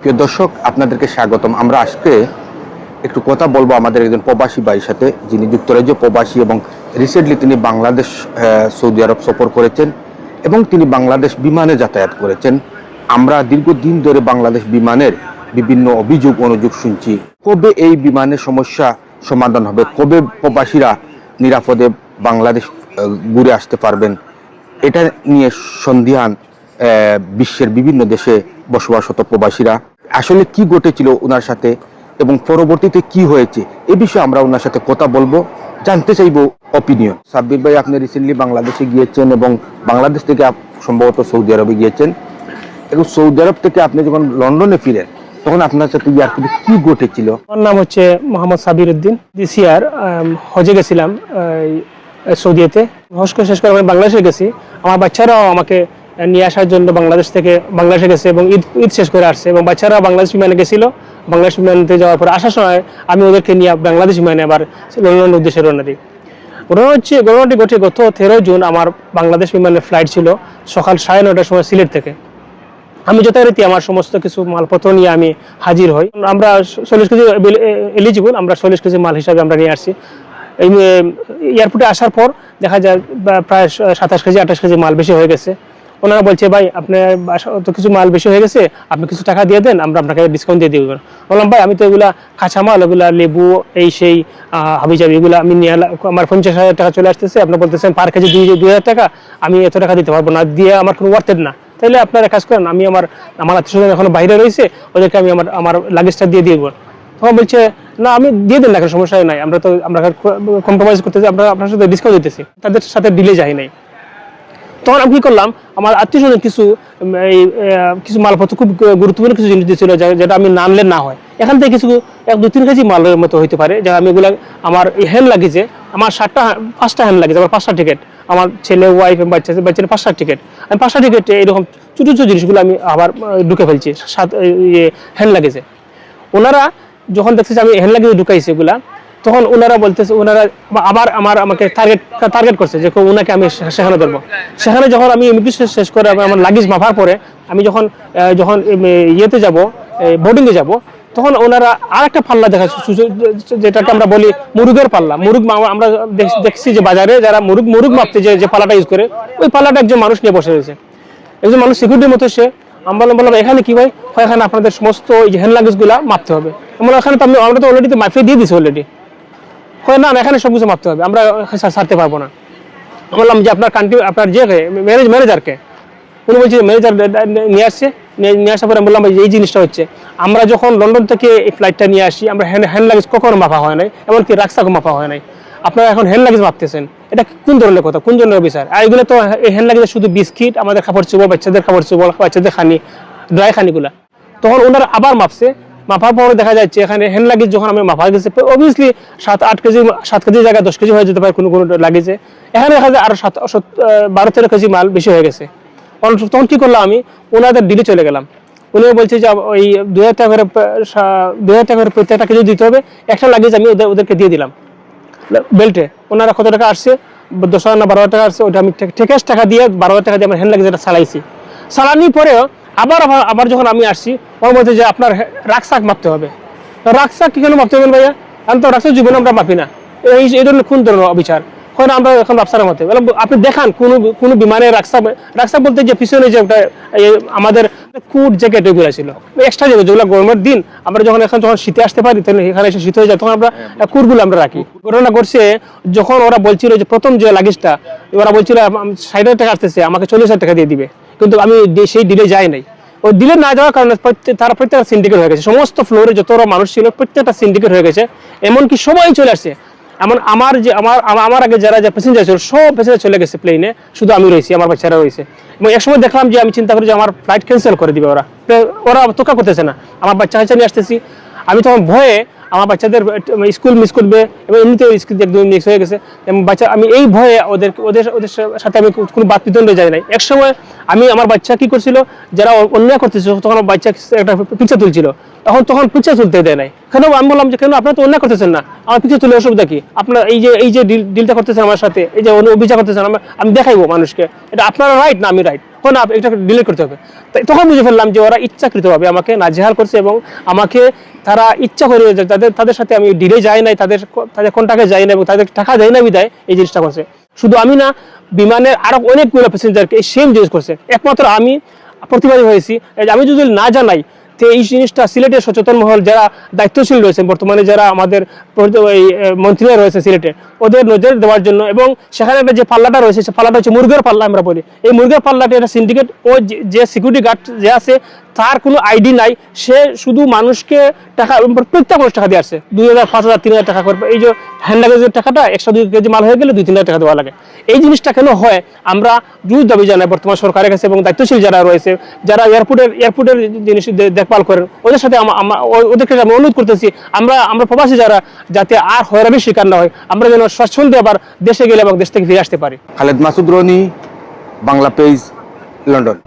প্রিয় দর্শক, আপনাদেরকে স্বাগতম। আমরা আজকে একটু কথা বলবো আমাদের একজন প্রবাসী ভাইয়ের সাথে, যিনি যুক্তরাজ্য প্রবাসী এবং রিসেন্টলি তিনি বাংলাদেশ সৌদি আরব সফর করেছেন এবং তিনি বাংলাদেশ বিমানে যাতায়াত করেছেন। আমরা দীর্ঘদিন ধরে বাংলাদেশ বিমানের বিভিন্ন অভিযোগ অনুযোগ শুনছি। কবে এই বিমানের সমস্যা সমাধান হবে, কবে প্রবাসীরা নিরাপদে বাংলাদেশ ঘুরে আসতে পারবেন, এটা নিয়ে সন্দিহান বিশ্বের বিভিন্ন দেশে বসবাসরত প্রবাসীরা। আসলে কি ঘটেছিল ওনার সাথে এবং পরবর্তীতে কি হয়েছে এ বিষয়ে আমরা ওনার সাথে কথা বলবো, জানতে চাইবো অপিনিয়ন। সাব্বির ভাই, আপনি রিসেন্টলি বাংলাদেশে গিয়েছেন এবং বাংলাদেশ থেকে সম্ভবত সৌদি আরবে গিয়েছেন, এবং সৌদি আরব থেকে আপনি যখন লন্ডনে ফিরেন তখন আপনার সাথে এয়ারপোর্টে কি ঘটেছিল? আমার নাম হচ্ছে মোহাম্মদ সাবির উদ্দিন। দিস ইয়ার হজে গেছিলাম সৌদিতে। হজ করে শেষ করে আমি বাংলাদেশে গেছি। আমার বাচ্চারাও আমাকে নিয়ে আসার জন্য বাংলাদেশ থেকে বাংলাদেশে গেছে এবং ঈদ শেষ করে আসছে, এবং বাচ্চারা বাংলাদেশ বিমানে গেছিল। বাংলাদেশ বিমানে যাওয়ার পর আসার সময় আমি ওদেরকে নিয়ে বাংলাদেশ বিমানে আবার লন্ডনের উদ্দেশ্যে রওনা দিই। ঘটনাটি ঘটে গত 13 জুন আমার বাংলাদেশ বিমানের ফ্লাইট ছিল সকাল 9:30টার সময় সিলেট থেকে। আমি যথারীতি আমার সমস্ত কিছু মালপত্র নিয়ে আমি হাজির হই। আমরা 40 কেজি এলিজিবল, আমরা 40 কেজি মাল হিসাবে আমরা নিয়ে আসছি। এই এয়ারপোর্টে আসার পর দেখা যায় প্রায় 27 কেজি 28 কেজি মাল বেশি হয়ে গেছে। ওনারা বলছে, ভাই আপনার তো কিছু মাল বেশি হয়ে গেছে, আপনি কিছু টাকা দিয়ে দেন, আমরা আপনাকে ডিসকাউন্ট দিয়ে দিব। বললাম, ভাই আমি তো এগুলা কাঁচা মাল, এগুলা লেবু এই সেই হাবিজাবি, এগুলো আমি নিয়ে আমার 50,000 টাকা চলে আসতেছে, আপনি বলতেছেন পার কেজি 2,000 টাকা, আমি এত টাকা দিতে পারবো না, দিয়ে আমার কোনো ওয়ার্থের না। তাইলে আপনারা কাজ করেন, আমি আমার আত্মীয়স্বজন এখন বাইরে রয়েছে, ওদেরকে আমি আমার লাগেজটা দিয়ে দিব। তখন বলছে, না আমি দিয়ে দেন না, সমস্যা নাই, আমরা কম্প্রোমাইজ করতেছি, আমরা আপনার সাথে ডিসকাউন্ট দিতেছি। তাদের সাথে ডিলে যাই নাই। তখন আমি কি করলাম, আমার আত্মীয়স্বজন কিছু মালপত্র, খুব গুরুত্বপূর্ণ কিছু জিনিস দিয়েছিল, যেটা আমি না আনলে না হয়। এখান থেকে কিছু 1-2-3 কেজি মালের মতো হইতে পারে, যা আমি এগুলা আমার হ্যান্ড লাগেজে, আমার 5টা হ্যান্ড লাগেজ, আমার 5টা টিকিট, আমার ছেলে ওয়াইফ এবং বাচ্চাদের 5টা টিকিট, আমি 5টা টিকিটে এরকম ছোটো ছোটো জিনিসগুলো আমি আবার ঢুকে ফেলছি হ্যান্ড লাগেজে। ওনারা যখন দেখতেছে আমি হ্যান্ড লাগেজে ঢুকাইছি এগুলা, তখন ওনারা বলতেছে, ওনারা আবার আমাকে টার্গেট করছে যে ওনাকে আমি সেখানে ধরবো। সেখানে যখন আমি ইমিগ্রেশন শেষ করে আমার লাগেজ মাপার পরে আমি যখন ইয়েতে যাব, বোর্ডিংয়ে যাব, তখন ওনারা আরেকটা পাল্লা দেখাচ্ছে, যেটাকে আমরা বলি মুরুগের পাল্লা। আমরা দেখছি যে বাজারে যারা মুরুগ মাপতে যে পাল্লাটা ইউজ করে, ওই পাল্লাটা একজন মানুষ নিয়ে বসে রয়েছে, একজন মানুষ সিকিউরিটির মতো। সে আমি বললাম এখানে কি ভাই? এখানে আপনাদের সমস্ত হ্যান্ড লাগেজগুলো মাপতে হবে। এখানে তো আমরা তো অলরেডি মাপিয়ে দিয়ে দিচ্ছি অলরেডি। না, এখানে সবকিছু মাপতে হবে, আমরা ছাড়তে পারবো না। বললাম যে আপনার আপনার যে ম্যানেজারকে, উনি বলছে ম্যানেজার নিয়ে আসার পরে বললাম এই জিনিসটা হচ্ছে, আমরা যখন লন্ডন থেকে এই ফ্লাইটটা নিয়ে আসি, আমরা হ্যান্ড লাগেজ কখনো মাপা হয় নাই, এমনকি রাক্সাকও মাপা হয় নাই। আপনারা এখন হ্যান্ড লাগেজ মাপতেছেন, এটা কোন ধরনের কথা, কোন জন্য বিচার? আর এগুলো তো এই হ্যান্ড লাগেজে শুধু বিস্কিট, আমাদের খাবার চুবো, বাচ্চাদের খাবার চুবো, বাচ্চাদের ড্রাই খানিগুলা। তখন ওনারা আবার মাপছে, মাপার পরে দেখা যাচ্ছে এখানে হ্যান্ড লাগেজ যখন আমি মাপা গেছে, অবভিয়াসলি 7 কেজি জায়গায় 10 কেজি হয়ে যেতে পারে কোনো লাগেজে। এখানে দেখা যায় আরো 12-13 কেজি মাল বেশি হয়ে গেছে। তখন কি করলাম, আমি ওনাদের ডিলে চলে গেলাম। উনি বলছে যে ওই 2,000 টাকা করে প্রত্যেকটা কেজি দিতে হবে। একটা লাগেজ আমি ওদেরকে দিয়ে দিলাম বেল্টে। ওনারা কত টাকা আসছে, 10,000 না 12,000 টাকা আসছে, ওটা আমি ঠেকেস টাকা দিয়ে 12,000 টাকা দিয়ে আমার হ্যান্ড লাগেজটা চালাইছি। চালানোর পরেও আবার যখন আমি আসছি, ওর মধ্যে যে আপনার রাক্সাক মাপতে হবে। রাক্সাক কি কেন মাপতে হবে ভাইয়া? আমি তো রাক্সাক জীবনে আমরা মাপি না। এই ধরনের কোন ধরনের অবিচার হয় না? আমরা এখন রাক্সার মতে আপনি দেখান কোন বিমানে রাক্সাক বলতে যে পিছনে যে আমাদের কুট জ্যাকেট এগুলো ছিল, এক্সট্রা যেগুলো গরমের দিন আমরা যখন শীতে আসতে পারি, তাহলে এখানে এসে শীত হয়ে যায়, তখন আমরা কুটগুলো আমরা রাখি। ঘটনা ঘটছে যখন ওরা বলছিল যে প্রথম যে লাগেজটা, ওরা বলছিল 60,000 টাকা আসতেছে, আমাকে 40,000 টাকা দিয়ে দিবে, কিন্তু আমি সেই ডিলে যাই নাই। ওই ডিলে না যাওয়ার কারণে তারা প্রত্যেকটা সিন্ডিকেট হয়ে গেছে, সমস্ত ফ্লোরে যত মানুষ ছিল প্রত্যেকটা সিন্ডিকেট হয়ে গেছে, এমনকি সবাই চলে আসছে। এমন আমার আগে যারা প্যাসেঞ্জার ছিল সব প্যাসেঞ্জার চলে গেছে প্লেনে, শুধু আমি রয়েছি, আমার বাচ্চারা রয়েছে। এবং একসময় দেখলাম যে আমি চিন্তা করি যে আমার ফ্লাইট ক্যান্সেল করে দিবে ওরা তোকা করতেছে না, আমার বাচ্চা নিয়ে আসতেছি। আমি তখন ভয়ে আমার বাচ্চাদের স্কুল মিস করবে, এবং এমনিতেও স্কুল একদম মিস হয়ে গেছে, এবং আমি এই ভয়ে ওদের সাথে আমি কোনো বাদ বিতণ্ডে যাই নাই। একসময় আমি আমার বাচ্চা কি করছিল, যারা অন্যায় করতেছিল তখন আমার বাচ্চা একটা পিকচার তুলছিল, তখন পিকচার তুলতে দেয় নাই। কেন? আমি বললাম যে কেন আপনারা তো অন্যায় করতেছেন না, আমার পিকচার তুলে অসুবিধা কি? আপনার এই যে ডিলটা করতেছেন আমার সাথে, এই যে অভিযোগ করতেছেন, আমি দেখাইবো মানুষকে, এটা আপনারা রাইট না আমি রাইট, না এটা ডিলিট করতে হবে। তখন বুঝে ফেললাম যে ওরা ইচ্ছাকৃতভাবে আমাকে নাজেহাল করছে এবং আমাকে তারা ইচ্ছা করে তাদের সাথে আমি ডিলে যাই নাই, তাদের কন্টাক্টে যাই না এবং তাদের টাকা দেয় না বিদায় এই জিনিসটা করছে। শুধু আমি না, বিমানের আরো অনেকগুলো প্যাসেঞ্জারকে এই সেম জিনিস করছে। একমাত্র আমি প্রতিবাদী হয়েছি। আমি যদি না জানাই তো এই জিনিসটা সিলেটের সচেতন মহল যারা দায়িত্বশীল রয়েছেন বর্তমানে, যারা আমাদের এই মন্ত্রীরা রয়েছে সিলেটে, ওদের নজর দেওয়ার জন্য, এবং সেখানে একটা যে পাল্লাটা রয়েছে সে পাল্লাটা হচ্ছে মুরগের পাল্লা আমরা বলি। এই মুরগের পাল্লাটা একটা সিন্ডিকেট, ও যে সিকিউরিটি গার্ড যে আছে তার কোনো আইডি নাই, সে শুধু মানুষকে টাকা, প্রত্যেক মানুষ টাকা দিয়ে আসছে 2,000, 5,000, 3,000 টাকা করে। এই যে হ্যান্ড লাগেজের টাকাটা 102 কেজি মাল হয়ে গেলে 2-3 লাখ টাকা দেওয়া লাগে। এই জিনিসটা কেন হয় আমরা জোর দাবি জানাই বর্তমান সরকারের কাছে, এবং দায়িত্বশীল যারা রয়েছে, যারা এয়ারপোর্টের জিনিস দেখভাল করেন, ওদের সাথে ওদেরকে আমি অনুরোধ করতেছি, আমরা প্রবাসী যারা যাতে আর হয়রানির শিকার না হয়, আমরা যেন স্বচ্ছন্দে আবার দেশে গেলে এবং দেশ থেকে ফিরে আসতে পারি। Khaled Masud Roni, Bangla page, London.